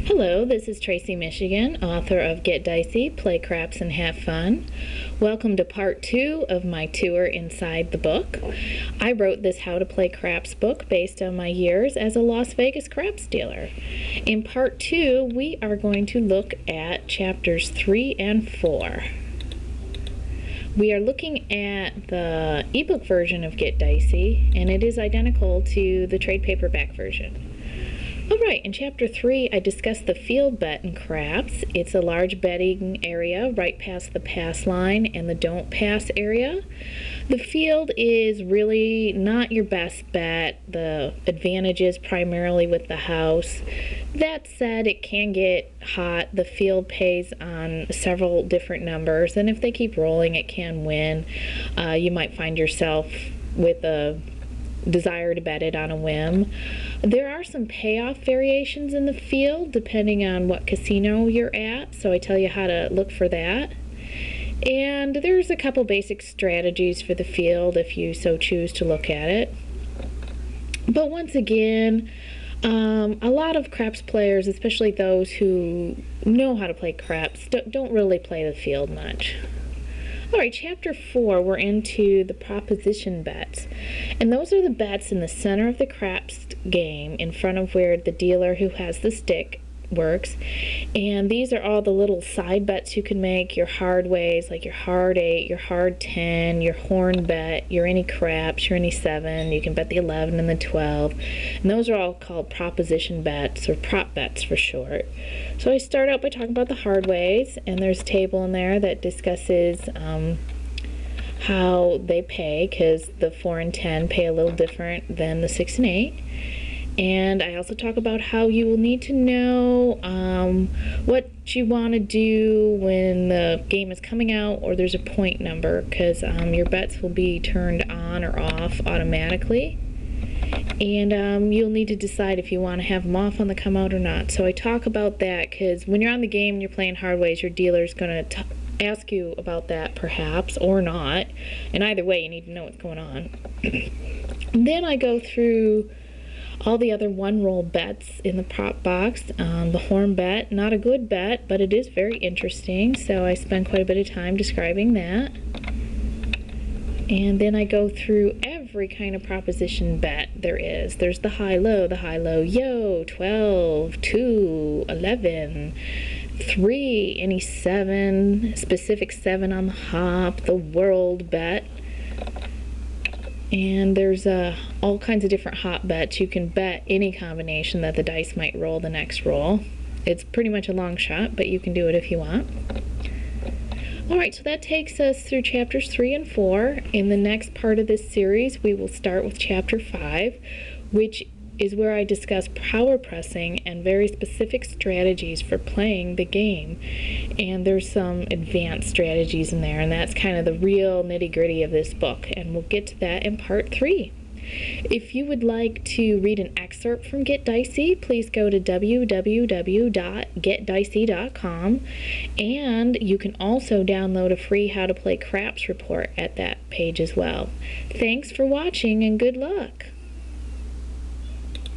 Hello, this is Tracy Michigan, author of Get Dicey, Play Craps and Have Fun. Welcome to part 2 of my tour inside the book. I wrote this How to Play Craps book based on my years as a Las Vegas craps dealer. In part 2, we are going to look at chapters 3 and 4. We are looking at the ebook version of Get Dicey, and it is identical to the trade paperback version. Alright, in Chapter 3, I discussed the field bet in craps. It's a large betting area right past the pass line and the don't pass area. The field is really not your best bet. The advantage is primarily with the house. That said, it can get hot. The field pays on several different numbers, and if they keep rolling, it can win. You might find yourself with a desire to bet it on a whim. There are some payoff variations in the field depending on what casino you're at, so I tell you how to look for that. And there's a couple basic strategies for the field if you so choose to look at it. But once again, a lot of craps players, especially those who know how to play craps, don't really play the field much. Alright, Chapter 4, we're into the proposition bets. And those are the bets in the center of the craps game in front of where the dealer who has the stick works. And these are all the little side bets you can make, your hard ways, like your hard 8, your hard 10, your horn bet, your any craps, your any 7. You can bet the 11 and the 12. And those are all called proposition bets, or prop bets for short. So I start out by talking about the hard ways, and there's a table in there that discusses how they pay, because the 4 and 10 pay a little different than the 6 and 8. And I also talk about how you will need to know what you want to do when the game is coming out or there's a point number, because your bets will be turned on or off automatically. And you'll need to decide if you want to have them off on the come out or not. So I talk about that because when you're on the game and you're playing hard ways, your dealer's going to ask you about that perhaps, or not. And either way, you need to know what's going on. And then I go through all the other one-roll bets in the prop box. The horn bet, not a good bet, but it is very interesting, so I spend quite a bit of time describing that. And then I go through every kind of proposition bet there is. There's the high-low, yo, 12, 2, 11, 3, any 7, specific 7 on the hop, the world bet. And there's all kinds of different hop bets. You can bet any combination that the dice might roll the next roll. It's pretty much a long shot, but you can do it if you want. Alright, so that takes us through chapters 3 and 4. In the next part of this series, we will start with chapter 5, which is where I discuss power pressing and very specific strategies for playing the game. And there's some advanced strategies in there, and that's kind of the real nitty-gritty of this book, and we'll get to that in part 3. If you would like to read an excerpt from Get Dicey, please go to www.getdicey.com, and you can also download a free How to Play Craps report at that page as well. Thanks for watching, and good luck!